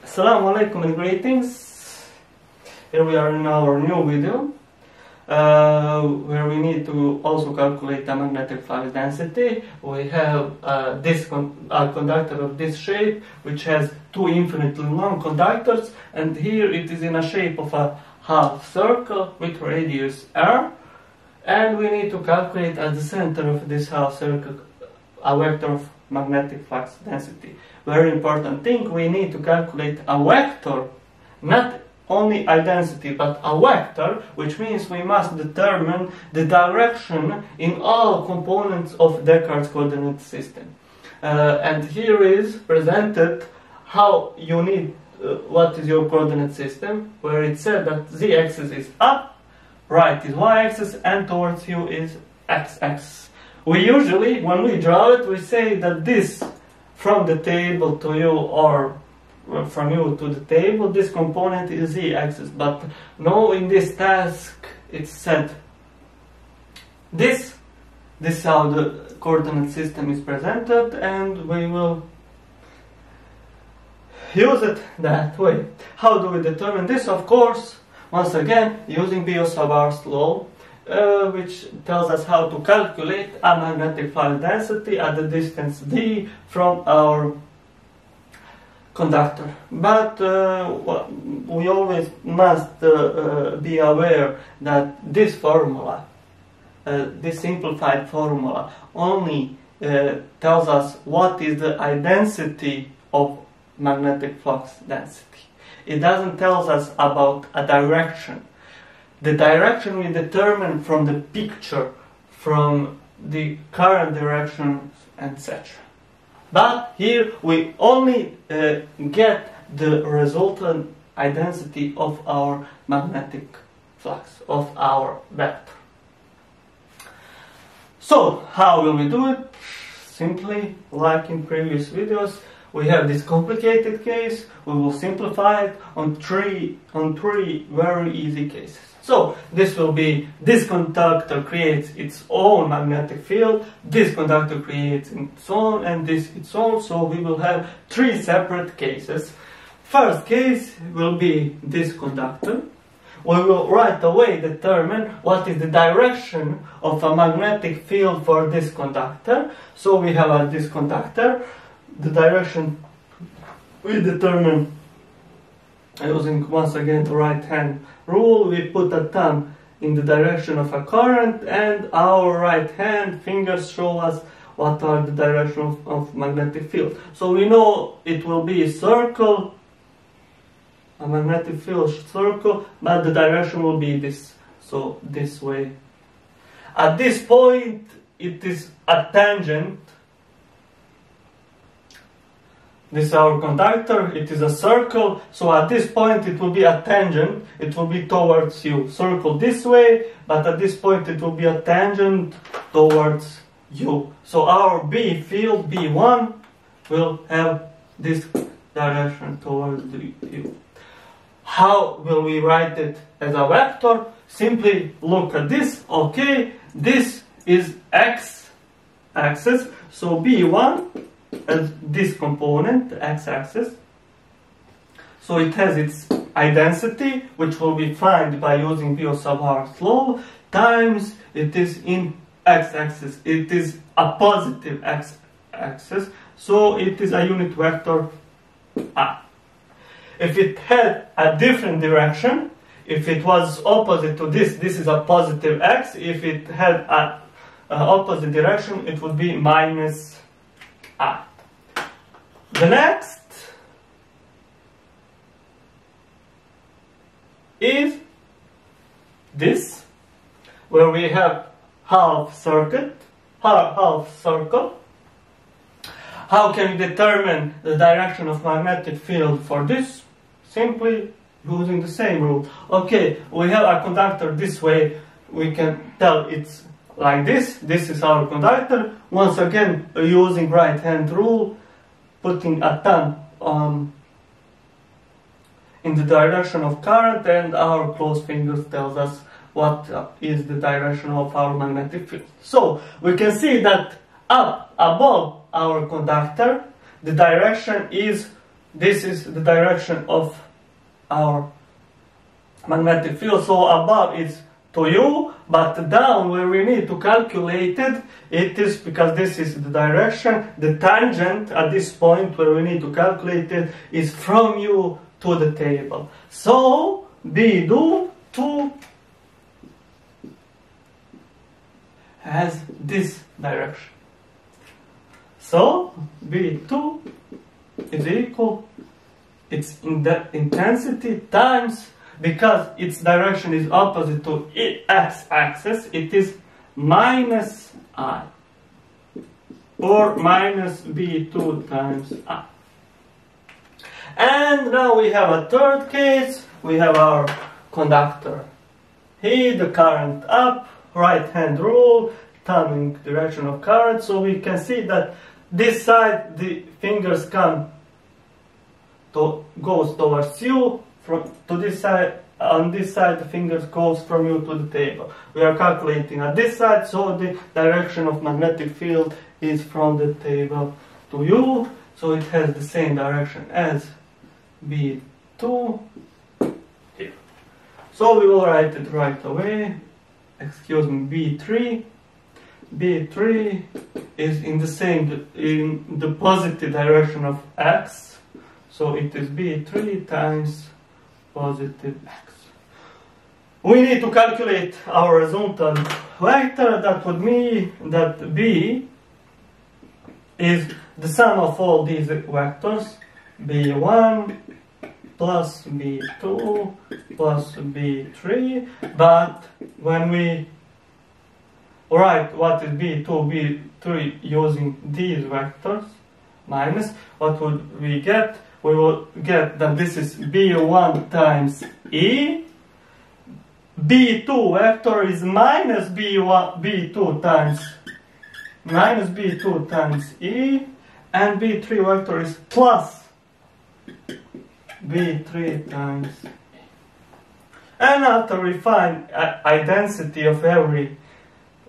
Assalamu alaikum and greetings. Here we are in our new video where we need to also calculate the magnetic flux density. We have a conductor of this shape which has two infinitely long conductors, and here it is in a shape of a half circle with radius r, and we need to calculate at the center of this half circle a vector of magnetic flux density. Very important thing, we need to calculate a vector, not only a density but a vector, which means we must determine the direction in all components of Descartes' coordinate system. And here is presented how you need what is your coordinate system, where it said that z-axis is up, right is y-axis, and towards you is x-axis. We usually, when we draw it, we say that this from the table to you or from you to the table, this component is z-axis. But no, in this task it's said this is how the coordinate system is presented, and we will use it that way. How do we determine this? Of course, once again, using Biot-Savart's law, which tells us how to calculate a magnetic flux density at the distance d from our conductor. But we always must be aware that this formula, this simplified formula, only tells us what is the intensity of magnetic flux density. It doesn't tell us about a direction. The direction we determine from the picture, from the current directions, etc. But here we only get the resultant intensity of our magnetic flux, of our vector. So, how will we do it? Simply, like in previous videos, we have this complicated case. We will simplify it on three very easy cases. So this will be, this conductor creates its own magnetic field, this conductor creates its own, and this its own. So we will have three separate cases. First case will be this conductor. We will right away determine what is the direction of a magnetic field for this conductor. So we have this conductor. The direction we determine using once again the right hand rule. We put a thumb in the direction of a current, and our right hand fingers show us what are the direction of magnetic field. So we know it will be a circle, a magnetic field circle, but the direction will be this, so this way. At this point it is a tangent. This is our conductor, it is a circle, so at this point it will be a tangent, it will be towards you. Circle this way, but at this point it will be a tangent towards you. So our B field, B1, will have this direction towards you. How will we write it as a vector? Simply look at this, okay, this is x-axis, so B1 as this component, x-axis. So it has its intensity, which will be found by using Biot-Savart's law, times it is in x-axis. It is a positive x-axis, so it is a unit vector A. If it had a different direction, if it was opposite to this is a positive x. If it had an opposite direction, it would be minus A. The next is this, where we have half circle. How can we determine the direction of magnetic field for this? Simply using the same rule. Okay, we have a conductor this way, we can tell it's like this. This is our conductor. Once again, using right hand rule, putting a thumb in the direction of current, and our closed fingers tells us what is the direction of our magnetic field. So we can see that up above our conductor, the direction is this is the direction of our magnetic field. So above is to u, but down where we need to calculate it, it is, because this is the direction, the tangent at this point where we need to calculate it is from u to the table. So B2 has this direction. So B2 is equal, it's in the intensity times, because its direction is opposite to x-axis, it is minus I, or minus B2 times I. And now we have a third case. We have our conductor. Here the current up, right hand rule, turning direction of current. So we can see that this side the fingers goes towards you, to this side. On this side the fingers goes from you to the table. We are calculating at this side, so the direction of magnetic field is from the table to you. So it has the same direction as B2 here. So we will write it right away. Excuse me, B3. B3 is in the positive direction of x. So it is B3 times positive x. We need to calculate our resultant vector. That would mean that B is the sum of all these vectors, B1 plus B2 plus B3, but when we write what is B2, B3 using these vectors, minus, what would we get? We will get that this is B1 times E, B2 vector is minus B2 times E, and B3 vector is plus B3 times E. And after we find identity of every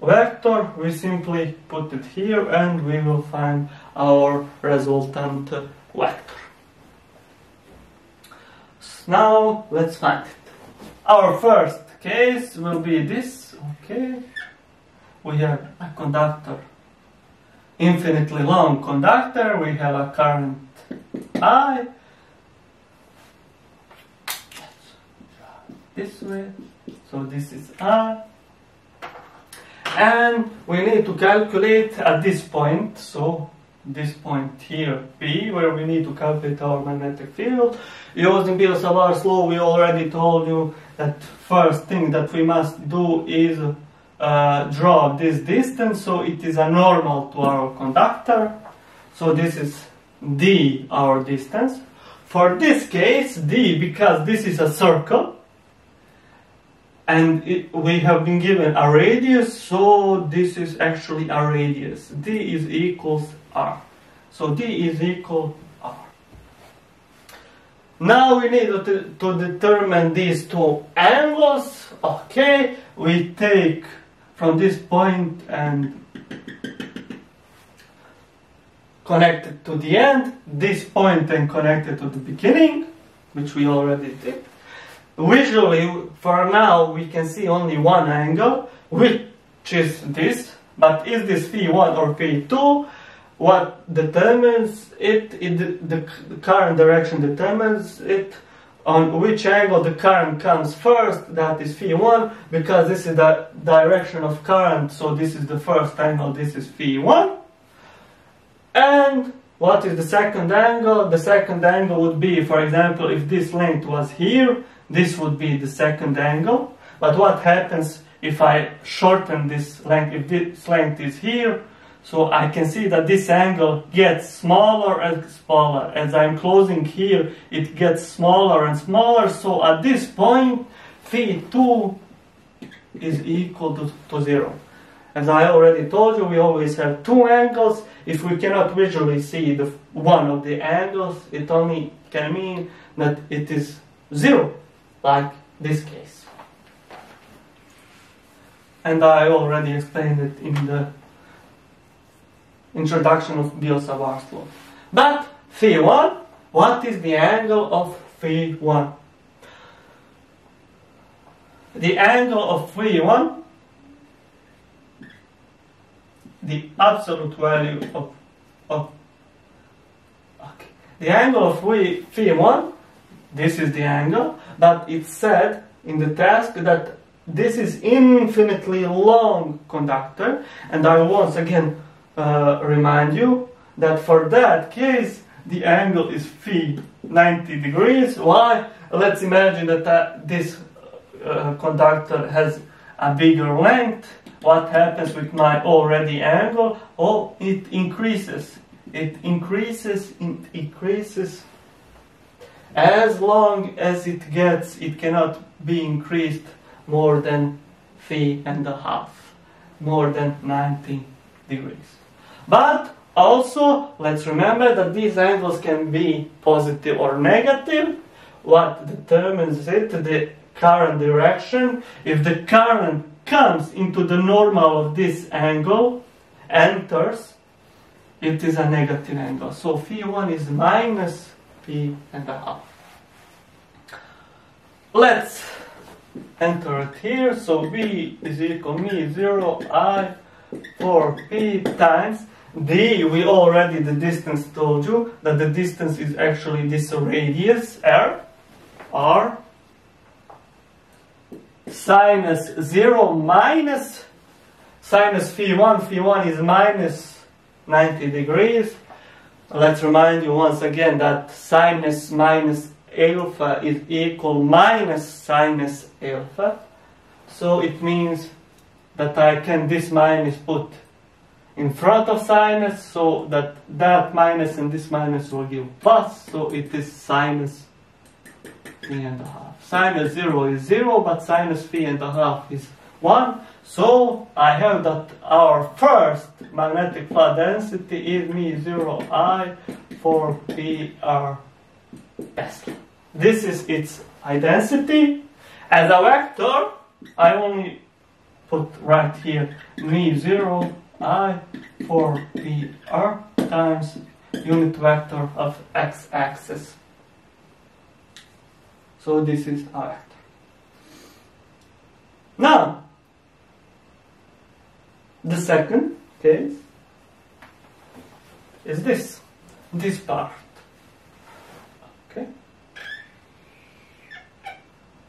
vector, we simply put it here and we will find our resultant vector. Now let's find it. Our first case will be this. Okay, we have a conductor, infinitely long conductor. We have a current I. This way. So this is I. And we need to calculate at this point, so this point here, P, where we need to calculate our magnetic field. Using Biot-Savart's law, we already told you that first thing that we must do is draw this distance, so it is a normal to our conductor. So this is D, our distance. For this case, D, because this is a circle, and we have been given a radius, so this is actually a radius. D is equals R. So D is equal R. Now we need to determine these two angles. Okay, we take from this point and connect it to the end, this point and connect it to the beginning, which we already did. Visually, for now, we can see only one angle, which is this, but is this phi1 or phi2? What determines it? The current direction determines it. On which angle the current comes first, that is phi1, because this is the direction of current, so this is the first angle, this is phi1. And what is the second angle? The second angle would be, for example, if this length was here, this would be the second angle. But what happens if I shorten this length, if this length is here? So I can see that this angle gets smaller and smaller. As I'm closing here, it gets smaller and smaller. So at this point, phi2 is equal to 0. As I already told you, we always have two angles. If we cannot visually see the one of the angles, it only can mean that it is 0, like this case. And I already explained it in the introduction of Biot-Savart's law. But phi1 What is the angle of phi 1? The angle of phi 1, the absolute value of okay. The angle of phi 1, this is the angle, but it said in the task that this is infinitely long conductor, and I once again remind you that for that case the angle is phi 90 degrees. Why? Let's imagine that this conductor has a bigger length. What happens with my already angle? Oh, it increases. It increases, it increases. As long as it gets, it cannot be increased more than phi and a half, more than 90 degrees. But also, let's remember that these angles can be positive or negative. What determines it? The current direction. If the current comes into the normal of this angle, enters, it is a negative angle. So phi 1 is minus phi and a half. Let's enter it here. So B is equal to mu 0 I for P times D. We already, the distance told you that the distance is actually this radius R. Sinus 0 minus sinus phi 1. Phi 1 is minus 90 degrees. Let's remind you once again that sinus minus alpha is equal minus sinus alpha. So it means that I can this minus put in front of sinus, so that minus and this minus will give plus. So it is sinus phi and a half. Sinus 0 is 0, but sinus phi and a half is 1. So I have that our first magnetic field density is mu 0 I for P R S. This is its identity. As a vector, I only put right here mu 0 I for P R times unit vector of x-axis. So this is a vector. Now, the second case is this part. Okay.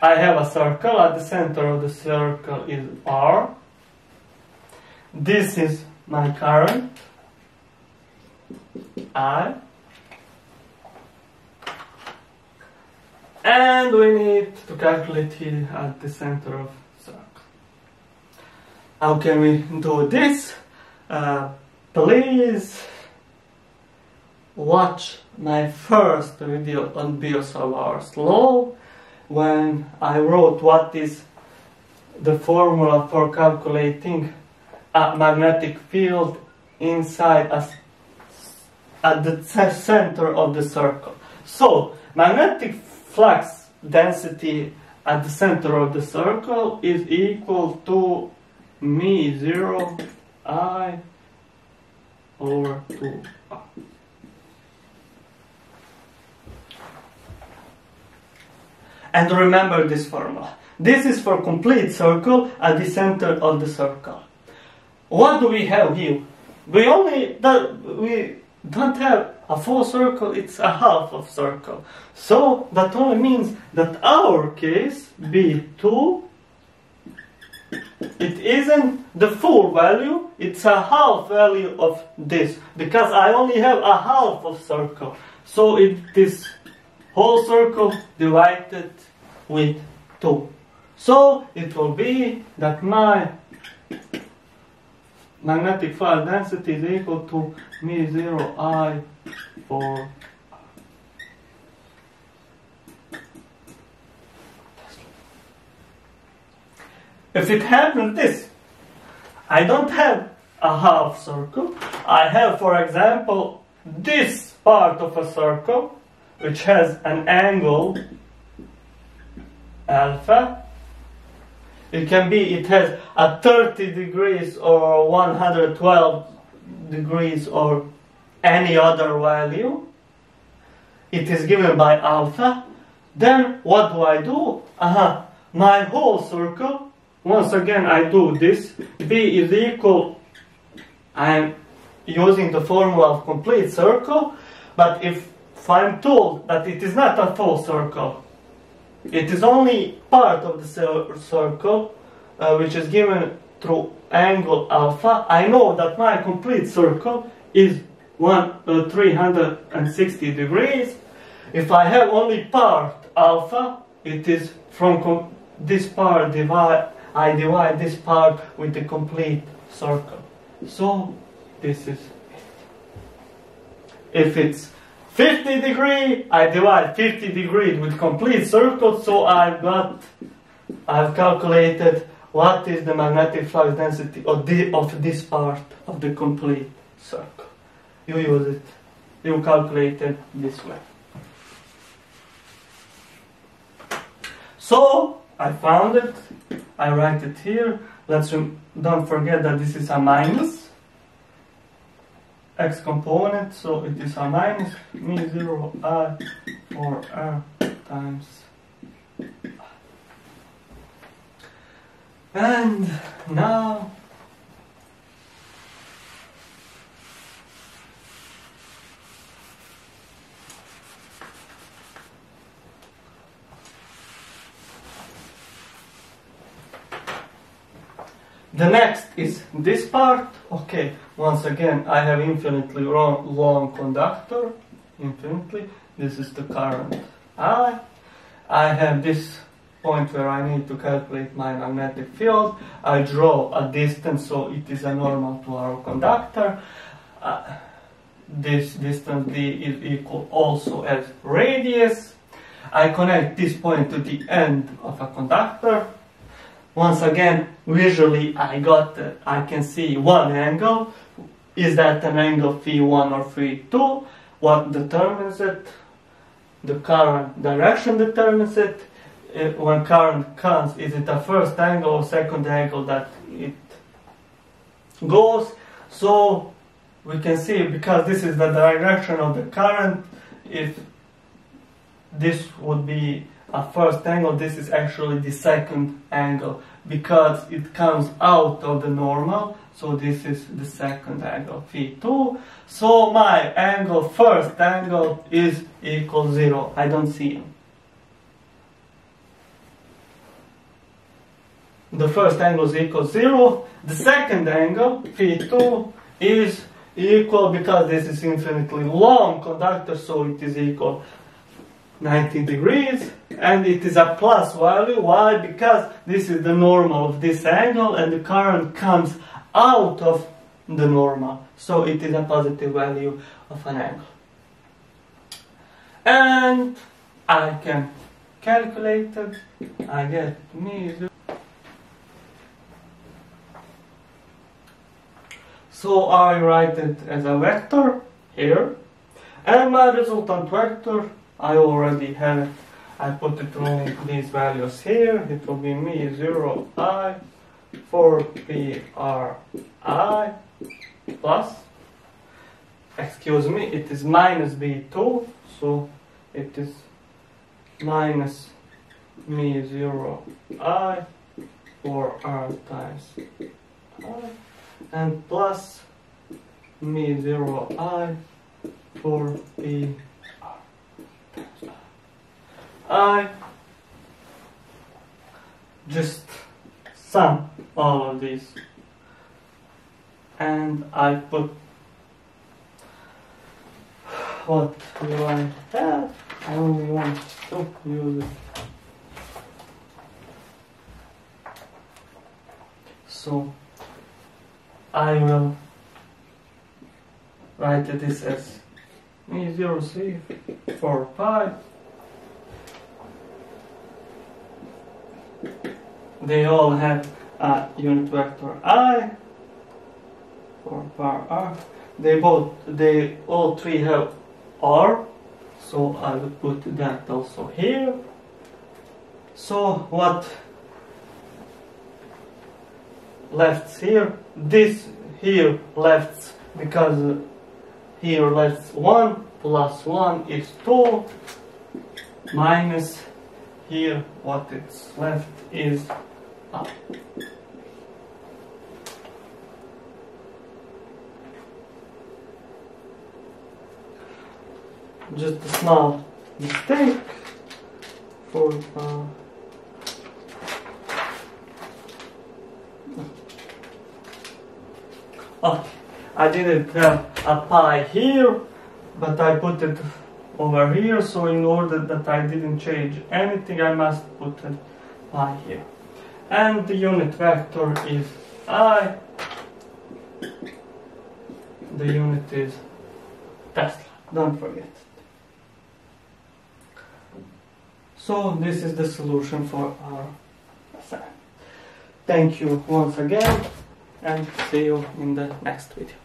I have a circle. At the center of the circle is R. This is my current I. And we need to calculate here at the center of the circle. How can we do this? Please watch my first video on Biot law, when I wrote what is the formula for calculating a magnetic field inside us at the center of the circle. So, magnetic flux density at the center of the circle is equal to mu 0 I over 2 R. And remember this formula. This is for complete circle at the center of the circle. What do we have here? We don't have a full circle, it's a half of circle. So that only means that our case, B2, it isn't the full value, it's a half value of this. Because I only have a half of circle. So it is whole circle divided with 2. So it will be that my magnetic field density is equal to mu 0 I for if it happens this, I don't have a half circle. I have, for example, this part of a circle which has an angle alpha. It can be, it has a 30 degrees or 112 degrees or any other value. it is given by alpha. Then what do? My whole circle, once again I do this, B is equal, I'm using the formula of complete circle, but if I'm told that it is not a full circle, it is only part of the circle, which is given through angle alpha, I know that my complete circle is 360 degrees. If I have only part alpha, it is from this part I divide this part with the complete circle. So this is it. If it's 50 degrees, I divide 50 degrees with complete circle, so I've calculated what is the magnetic flux density of this part of the complete circle. You use it, you calculate it this way. So I found it, I write it here. Don't forget that this is a minus x component, so it is a minus mu0 I for r times. And now the next is this part. Okay, once again I have infinitely long conductor, infinitely. This is the current I have this point where I need to calculate my magnetic field. I draw a distance, so it is a normal to our conductor. This distance d is equal also as radius. I connect this point to the end of a conductor. Once again, visually I can see one angle. Is that an angle phi1 or phi2? What determines it? The current direction determines it. When current comes, is it a first angle or second angle that it goes? So we can see, because this is the direction of the current, if this would be a first angle, this is actually the second angle, because it comes out of the normal, so this is the second angle, phi2. So my angle, first angle, is equal 0. I don't see it. The first angle is equal 0. The second angle, phi2, is equal, because this is infinitely long conductor, so it is equal 90 degrees, and it is a plus value. Why? Because this is the normal of this angle, and the current comes out of the normal, so it is a positive value of an angle. And I can calculate it. I get mu0. So I write it as a vector here, and my resultant vector, I already have it. I put it in these values here. It will be mu0 I for pri plus, excuse me, it is minus b2, so it is minus mu0 I for r times I, and plus mu0 I for p I just sum all of these, and I put, what do I have? I only want to use it. So I will write this as mu0 for pi. They all have a unit vector I for pi r. They all three have r, so I will put that also here. So what left here? This here left, because here left 1, plus 1 is 2, minus here what is left is up. Just a small mistake for I didn't have a pi here, but I put it over here, so in order that I didn't change anything, I must put a pi here. And the unit vector is I, the unit is Tesla, don't forget it. So this is the solution for our assignment. Thank you once again, and see you in the next video.